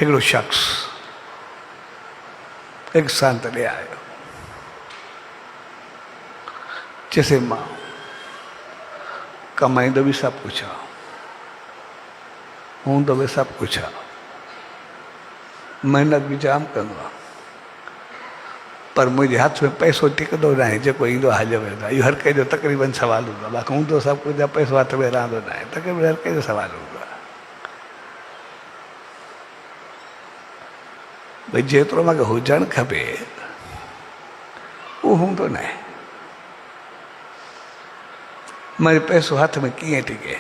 हिकिड़ो शख़्स एक संत ॾे आयो, चइसे मां कमाईंदो बि सभु कुझु आहे, हूंदो बि सभु कुझु आहे, महिनत बि जाम कंदो आहे, पर मुंहिंजे हथ में पैसो टिकंदो न आहे, जेको ईंदो आहे हलियो वेंदो आहे। इहो हर कंहिंजो तक़रीबन सुवालु हूंदो आहे। बाक़ी हूंदो सभु कुझु आहे, पैसो हथ में रहंदो न आहे, तक़रीबन हर कंहिंजो सुवालु हूंदो आहे। भई जेतिरो मूंखे हुजणु खपे उहो हूंदो न आहे। मुंहिंजो पैसो हथ में कीअं टिके,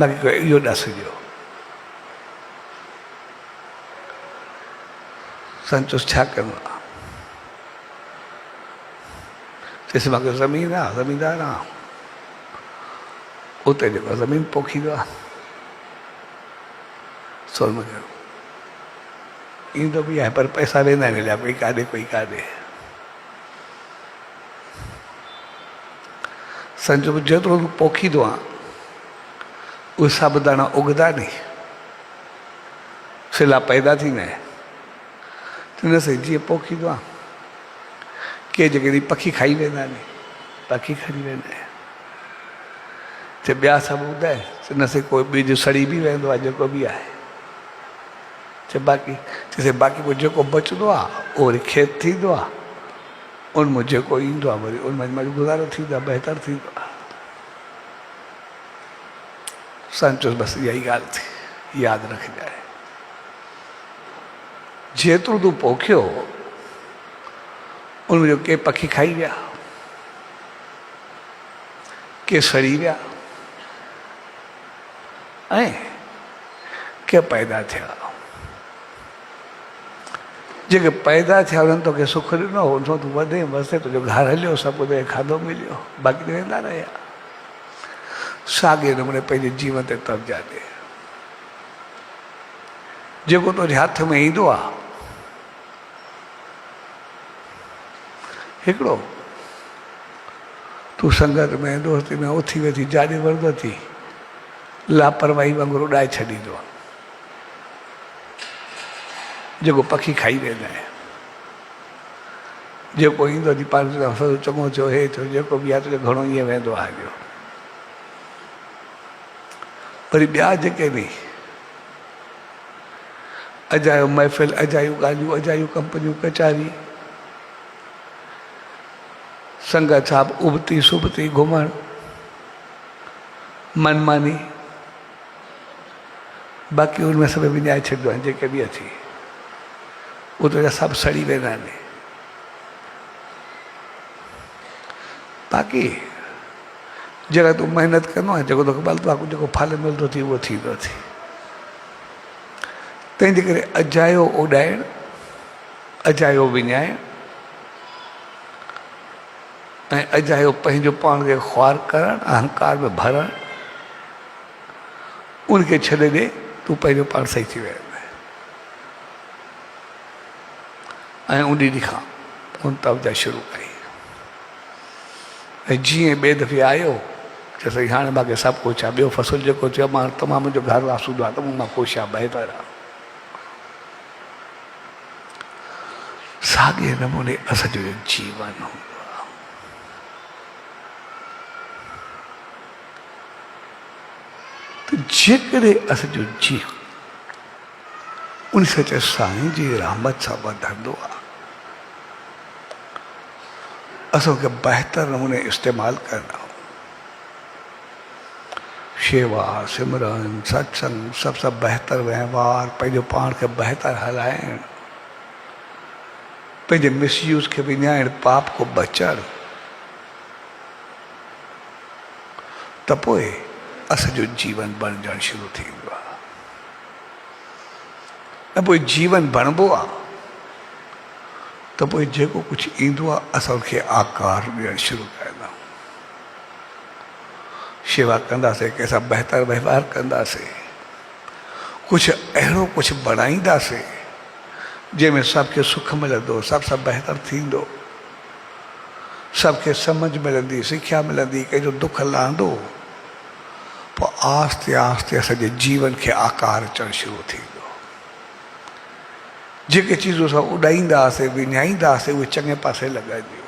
मूंखे इहो ॾस ॾियो। संतोष छा कंदो आहे? चइसि मूंखे ज़मीन आहे, ज़मीनदार आहे, उते जेको ज़मीन पोखींदो आहे सो मूंखे ईंदो बि आहे, पर पैसा वेंदा आहिनि हलिया, कोई काॾे कोई काॾे। संजो जेतिरो तूं पोखींदो आहे उहे सभु दाणा उगंदा नी, सिला पैदा थींदा आहिनि। हिन सां जीअं पोखींदो आहे, के जेके पखी खाई वेंदा आहिनि, पखी खणी वेंदा आहिनि, चए ॿिया सभु हूंदा आहिनि, हिन सां कोई ॿिज सड़ी बि वेंदो आहे, जेको बि आहे। चए बाक़ी, चइसे बाक़ी पोइ जेको बचंदो आहे उहो वरी खेत थींदो आहे, उनमें जेको ईंदो आहे वरी उनमें गुज़ारो थींदो आहे, बहितर थींदो आहे। संतोष बसि इहा ई ॻाल्हि थी, यादि रखजांइ। जेतिरो तूं पोखियो उनमें जो के पखी खाई विया, के सड़ी विया, ऐं के पैदा थिया। जेके पैदा थिया उन्हनि तोखे सुख ॾिनो, उनसां तूं वधे वसे, तुंहिंजो घर हलियो, सभु कुझु खाधो मिलियो, बाक़ी त वेंदा रहिया। साॻे नमूने पंहिंजे जीवन ते तवजा ॾे। जेको तुंहिंजे हथ में ईंदो आहे, हिकिड़ो तूं संगत में दोस्ती में उथी वेठी जाॾे वरंदो थी, लापरवाही वांगुरु उॾाए छॾींदो आहे, जेको पखी खाई वेंदा आहिनि। जेको ईंदो थी पाण चङो थियो, हे थियो, जेको बि आहे तुंहिंजो घणो ईअं वेंदो आहे हलियो। वरी ॿिया जेके बि अजायो महफ़िल, अजायूं ॻाल्हियूं, अजायूं कंपनियूं, कचारी, संगत साहिबु उबती सुबती घुमणु, मनमानी, बाक़ी उनमें सभु विञाए छॾींदो आहे। जेके बि अची उहो तुंहिंजा सभु सड़ी वेंदा आहिनि। बाक़ी जेका तूं महिनत कंदो आहे, जेको तोखे मिलंदो आहे, जेको फल मिलंदो थी उहो थींदो थी। तंहिंजे करे अजायो उॾाइणु, अजायो विञाइणु, ऐं अजायो पंहिंजो पाण खे ख्वार करणु, अहंकार में भरणु, उनखे छॾे ॾे, तूं पंहिंजो पाण सही थी वेंदो। ऐं उन ॾींहं खां उन तवजा शुरू कई। ऐं जीअं ॿिए दफ़े आयो, चइसि हाणे मूंखे सभु कुझु आहे, ॿियो फ़सुलु जेको थियो मां तमामु, मुंहिंजो घर आसूदो आहे, तमामु मां ख़ुशि आहे, बहितर आहे। साॻे नमूने असांजो जीवन हूंदो आहे। त जेकॾहिं असांजो जीवन उन सचे साईं जी रहमत सां वधंदो आहे, असांखे बहितर नमूने इस्तेमालु करणु, शेवा, सिमरन, सत्संग, सभु बहितर वहिंवार, पंहिंजो पाण खे बहितर हलाइणु, पंहिंजे मिसयूज़ खे विञाइणु, पाप को बचणु, त पोइ असांजो जीवन बणजणु शुरू थींदो आहे। ऐं पोइ जीवन बणिबो आहे त पोइ जेको कुझु ईंदो आहे असां उनखे आकार ॾियणु शुरू कंदा आहियूं। शेवा कंदासीं, कंहिंसां बहितर वहिंवार कंदासीं, कुझु अहिड़ो कुझु बणाईंदासीं जंहिंमें सबके सुख मिलंदो, सभु बहितर थींदो, सबके समझ मिलंदी, सिख्या मिलंदी, कंहिंजो दुख लहंदो, पोइ आहिस्ते आहिस्ते असांजे जीवन खे आकार अचणु शुरू थींदो। जेके चीज़ूं असां उॾाईंदा हुआसीं विञाईंदा हुआसीं उहे चङे पासे लॻाइदियूं।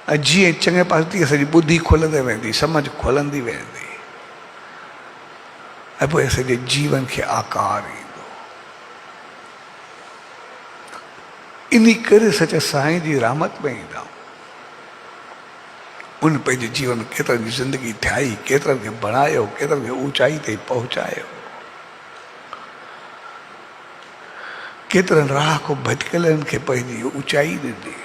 ऐं जीअं चङे पासे तीअं असांजी ॿुधी खुलंदे वेंदी, सम्झ खुलंदी वेंदी, ऐं पोइ असांजे जीवन खे आकार ईंदो। इन करे सच साईं जी रहमत में ईंदा। उन पंहिंजे जीवन में केतिरनि जी ज़िंदगी ठाही, केतिरनि खे बणायो, केतिरनि खे ऊचाई ते पहुचायो, केतिरनि राह को भटकियलनि खे पंहिंजी ऊचाई ॾिनी,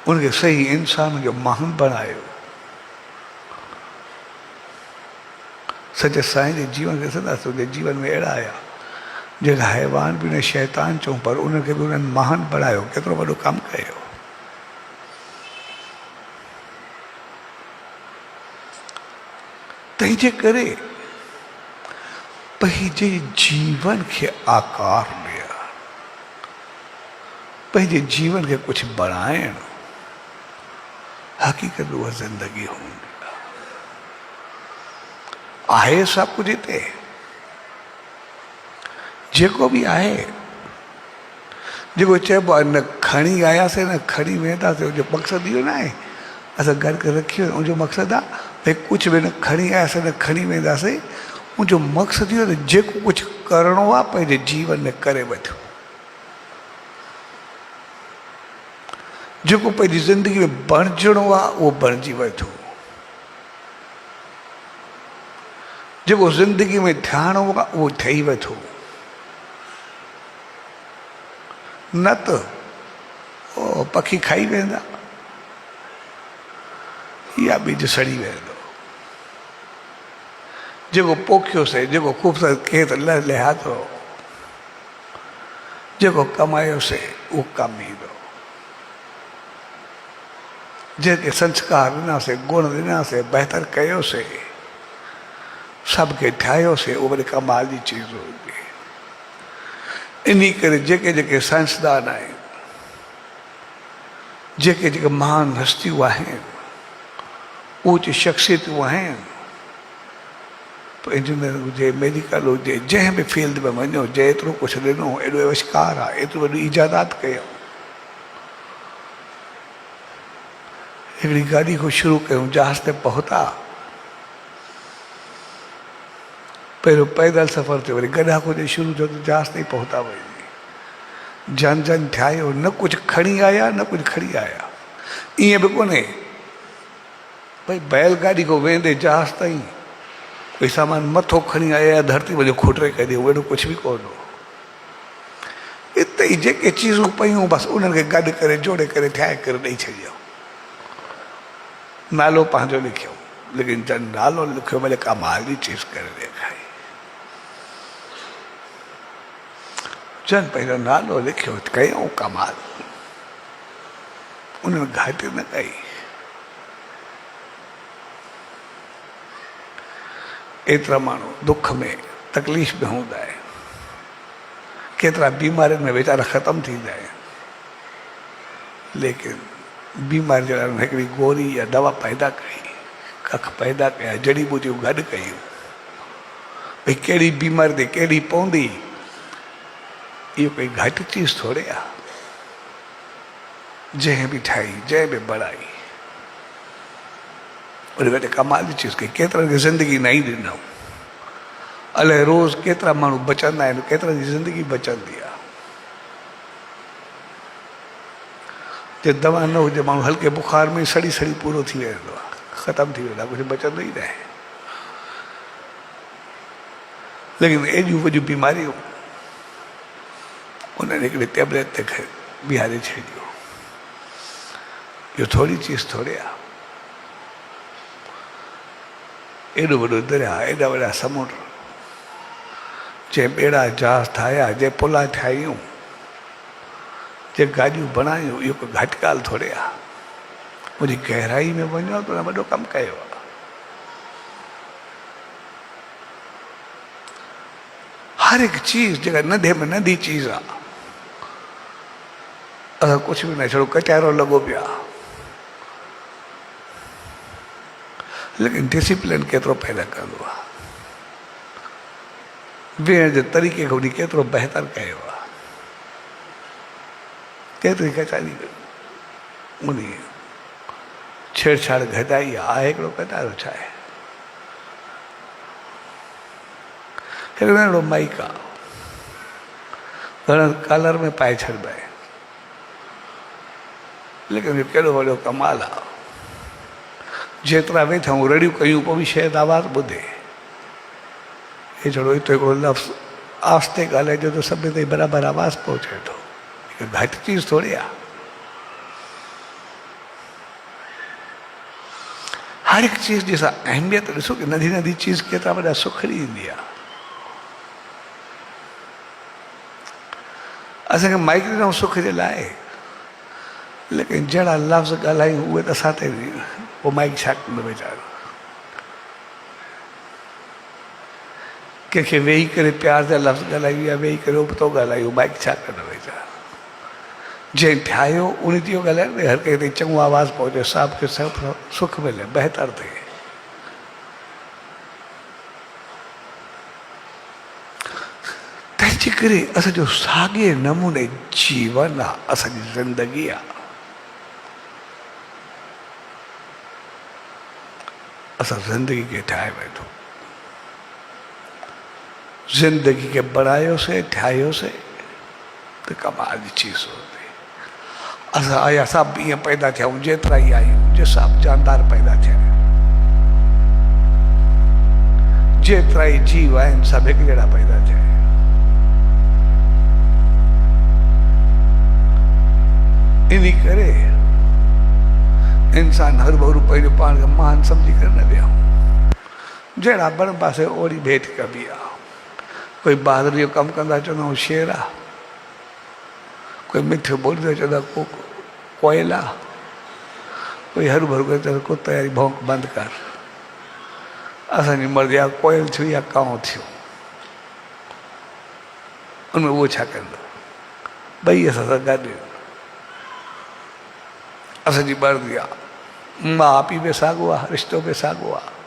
उनखे सही इंसान जो महान बणायो। सच साईं जे जीवन खे ॾिसंदासीं, उनजे जीवन में अहिड़ा आया जेका हैवान बि न शैतान चऊं, पर उनखे बि उन्हनि महान बणायो, केतिरो वॾो कमु कयो। तंहिंजे करे पंहिंजे जीवन खे आकार ॾियणु, पंहिंजे जीवन खे कुझु बणाइणु, हक़ीक़त उहा ज़िंदगी हूंदी आहे। सभु कुझु हिते जेको बि आहे, जेको चइबो आहे न खणी आयासीं न खणी वेंदासीं, उनजो मक़सदु इहो न आहे असां घर करे रखी वियो। उनजो मक़सदु आहे भई कुझु बि न खणी आयासीं न खणी वेंदासीं, उनजो मक़सदु इहो आहे जेको कुझु करिणो आहे पंहिंजे जीवन में करे वठो, जेको पंहिंजी ज़िंदगी में बणिजणो आहे उहो बणिजी वठो, जेको ज़िंदगी में थियणो आहे उहो ठही वठो। न त ओ पखी खाई वेंदा या बीज सड़ी वेंदो। जेको पोखियोसीं, जेको ख़ूबसूरत खेत लिहातो, जेको कमायोसीं उहो कमु ईंदो। जेके संस्कार ॾिनासीं, गुण ॾिनासीं, बहितर कयोसीं, सभु खे ठाहियोसीं, उहो वरी कमाल जी चीज़ हूंदी। इन करे जेके जेके साइंसदान आहिनि, जेके जेके महान हस्तियूं आहिनि, ऊच शख़्सियतूं आहिनि, इंजीनियर हुजे, मेडिकल हुजे, जंहिं बि फील्ड में वञो, जेतिरो कुझु ॾिनो, एॾो आविष्कार आहे, एतिरो वॾी इजादात कयो। हिकिड़ी गाॾी को शुरू कयूं, जहाज़ ते पहुता, पहिरियों पैदल सफ़र थियो, वरी गॾा को शुरू थियो त जहाज़ ते पहुता वञी, जन जन ठाहियो, न कुझु खणी आया न कुझु खणी आया। ईअं बि कोन्हे भई बैलगाॾी को वेंदे जहाज़ ताईं कोई सामान मथो खणी आया, धरती वञो खुटरे करे, अहिड़ो कुझु बि कोन हो। हिते ई जेके चीज़ूं पयूं बसि उन्हनि खे गॾु करे जोड़े करे ठाहे करे ॾेई छॾियो। नालो पंहिंजो लिखियो, लेकिन जन नालो लिखियो भले कमाल जी चीज़ करे ॾेखारी। जन पंहिंजो नालो लिखियो, कयूं कमाल, उन्हनि घाटी न कई। एतिरा माण्हू दुख में तकलीफ़ में हूंदा आहिनि, केतिरा बीमारियुनि में वीचारा ख़तमु थींदा आहिनि, लेकिन बीमारी जे लाइ हिकिड़ी गोरी या दवा पैदा कई, कख पैदा कया, जड़ी बूटियूं गॾु कयूं, भई कहिड़ी बीमारी ते कहिड़ी पवंदी, इहो कोई घटि चीज़ थोरे आहे। जंहिं बि ठाही, जंहिं बि बणाई, वरी वॾे कमाल जी चीज़ कई, केतिरनि खे ज़िंदगी न ई ॾिनऊं। अलाए रोज़ केतिरा माण्हू बचंदा आहिनि, केतिरनि जी ज़िंदगी बचंदी आहे। जे दवा न हुजे, माण्हू हल्के बुखार में सड़ी सड़ी पूरो थी वेंदो आहे, ख़तमु थी वेंदो आहे, कुझु बचंदो ई न आहे। लेकिन एॾियूं वॾियूं बीमारियूं उन्हनि हिकिड़े टेबलेट ते बीहारे छॾियो। इहो थोरी चीज़ थोरे आहे। एॾो वॾो दरिया, एॾा वॾा समुंड, जे ॿेड़ा जहाज ठाहिया, जे पुला ठाहियूं, जे गाॾियूं बणायूं, इहो कोई घटि ॻाल्हि थोरे आहे। मुंहिंजी गहराई में वञो त वॾो कमु कयो आहे। हर हिकु चीज़ जेका नंढे में नंढी चीज़ आहे, असां कुझु बि न छड़ो कचारो लॻो पिया, लेकिन डिसिप्लिन केतिरो पैदा कंदो आहे। वेण जे तरीक़े खां उन केतिरो बहितर कयो आहे, केतिरी कचारी उन छेड़छाड़ घटाई आहे। हिकिड़ो कटारो छा आहे, हिकिड़ो अहिड़ो माइक आहे, घणनि कलर में पाए छॾिबा आहिनि, लेकिन इहो केॾो वॾो कमाल आहे। जेतिरा वेठा आहियूं रड़ियूं कयूं पोइ बि शायदि आवाज़ ॿुधे। हे छड़ो हिते हिकिड़ो लफ़्ज़ आस्ते ॻाल्हाइजो त सभिनी ताईं बराबरि आवाज़ पहुचे थो, हिकु घटि चीज़ थोरी आहे। हर हिकु चीज़ जी असां अहमियत ॾिसो कि नंढी नंढी चीज़ केतिरा वॾा सुख ॾींदी आहे। असांखे माइक ॾिनऊं सुख जे लाइ, लेकिन जहिड़ा लफ़्ज़ ॻाल्हायूं उहे त असां ते पोइ माइक छा कंदो वीचारो। कंहिंखे वेही करे प्यार जा लफ़्ज़ ॻाल्हायूं या वेही करे उबतो ॻाल्हायूं, माइक छा कंदो वीचारो। जंहिं ठाहियो उन इहो ॻाल्हाए हर कंहिं ताईं चङो आवाज़ पहुचे, सभ खे सभु सुख मिले, बहितर थिए। तंहिंजे करे असांजो साॻिए नमूने जीवन आहे, असांजी ज़िंदगी आहे। असां ज़िंदगी खे ठाहे वेठो, ज़िंदगी खे बढ़ायोसीं, ठाहियोसीं त कमाल जी चीज़ होती। असां आया सभु ईअं पैदा थिया आहियूं, जेतिरा ई आहियूं, जे सभु जानदार पैदा थिया आहिनि, जेतिरा ई जीव आहिनि सभु हिकु जहिड़ा पैदा थिया आहिनि। इन करे इंसान हर भरू पंहिंजो पाण खे महान सम्झी करे न विया। जहिड़ा बण पासे ओड़ी भेट कबी आहे। कोई बहादुरी जो कमु कंदा चवंदा शेर आहे, कोई मिठो बोलींदो चवंदा कोयल आहे, कोई हरू भरू करे चवंदा कुते वारी भौंक बंदि कर। असांजी मर्ज़ी आहे कोयल थियो या कांव थियो, उनमें उहो छा कंदो, ॿई असां सां गॾु। असांजी मर्ज़ी आहे, माउ पीउ बि साॻियो आहे, रिश्तो बि साॻियो आहे,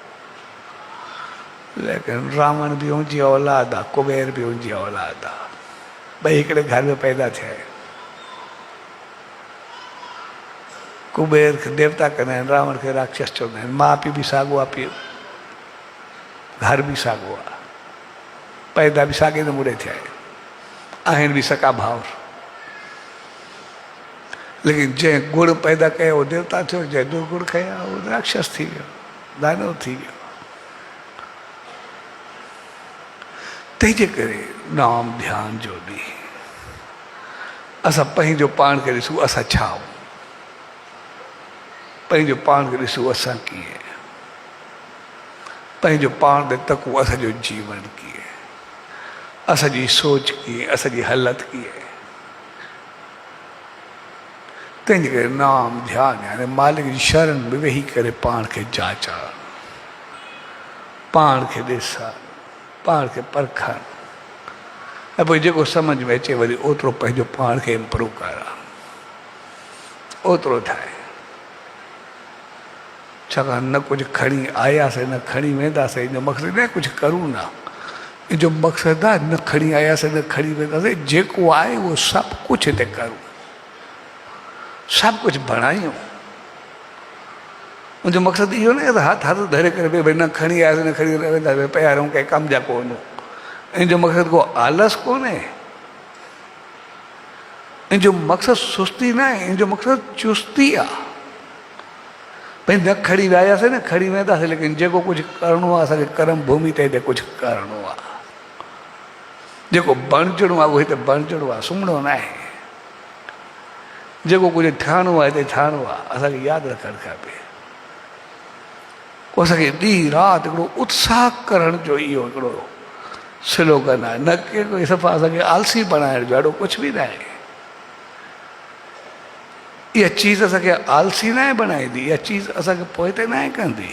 लेकिन रावण भी उनकी औलाद आहे, कुबेर भी उनकी औलाद आहे, ॿई हिकिड़े घर में पैदा थिया आहिनि। कुबेर खे देवता कंदा आहिनि, रावण खे राक्षस चवंदा आहिनि। माउ पीउ बि साॻियो आहे, पीउ घर बि साॻियो आहे, पैदा बि साॻे नमूने थिया आहिनि भी सका भाउर। लेकिन जंहिं गुण पैदा कयो उहो देवता थियो, जंहिं दुर्गुण कया उहो राक्षस थी वियो, दानव थी वियो। तंहिंजे करे नाम ध्यान जो बि असां पंहिंजो पाण खे ॾिसूं, असां छा आहियूं, पंहिंजो पाण खे ॾिसूं असां कीअं, पंहिंजो पाण ते तकूं असांजो जीवन कीअं, असांजी सोच कीअं, असांजी हालत कीअं। तंहिंजे करे नाम ध्यान यानी मालिक जी शरण में वेही करे पाण खे जाचणु, पाण खे ॾिसणु, पाण खे परखणु, ऐं पोइ जेको सम्झ में अचे वरी ओतिरो पंहिंजो पाण खे इम्प्रूव करणु, ओतिरो ठाहे। छाकाणि न कुझु खणी आयासीं न खणी वेंदासीं, इन जो मक़सदु न कुझु करूं न, इन जो मक़सदु आहे न खणी आयासीं न खणी वेंदासीं, जेको आहे उहो सभु कुझु हिते करूं, सभु कुझु बणायूं। उनजो मक़सदु इहो न आहे त हथ धरे करे भई न खणी आयासीं न खणी वेंदासीं, पिया रहूं कंहिं कम जा कोन्ह। इन जो मक़सदु को आलस कोन्हे, इन जो मक़सदु सुस्ती न आहे, इन जो मक़सदु चुस्ती आहे। भई न खणी वियासीं न खणी वेंदासीं, लेकिन जेको कुझु करिणो आहे असांखे कर्म भूमि ते हिते कुझु करिणो आहे, जेको बणिजणो आहे उहो हिते बणिजणो आहे, सुम्हणो न आहे। जेको कुझु ठहिणो आहे हिते ठहिणो आहे, असांखे यादि रखणु खपे। पोइ असांखे ॾींहुं राति हिकिड़ो उत्साह करण जो इहो हिकिड़ो स्लोगन आहे, न की कोई सफ़ा असांखे आलसी बणाइण जो, अहिड़ो कुझु बि न आहे। इहा चीज़ असांखे आलसी न आहे बणाईंदी, इहा चीज़ असांखे पोइ ते न आहे कंदी।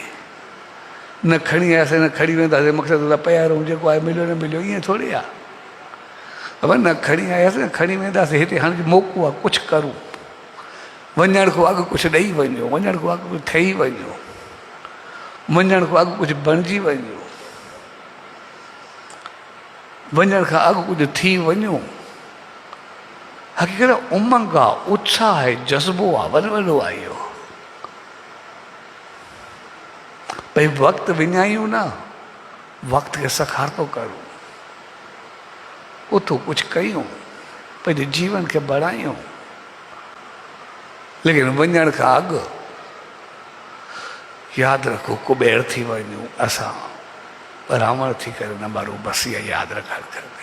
न खणी आयासीं न खणी वेंदासीं, मक़सदु त पिया रहूं, जेको आहे मिलियो न मिलियो, ईअं थोरी आहे। अब न खणी आयासीं न खणी वेंदासीं, हिते हाणे मौक़ो आहे कुझु करूं, वञण खां अॻु कुझु ॾेई वञो, वञण खां अॻु कुझु ठही वञो, वञण खां अॻु कुझु बणिजी वञो। वञण खां अॻु कुझु थी वञो। हक़ीक़त उमंग आहे, उत्साह आहे, जज़्बो आहे, वॾो आहे इहो। भई वक़्तु विञायूं न, वक़्त खे सखारतो करूं, उथो कुझु कयूं, पंहिंजे जीवन खे बढ़ायूं। लेकिन वञण खां अॻु यादि रखो, कुबेर थी वञूं असां, रावण थी करे न मारो, बस इहा यादि रखणु खपे।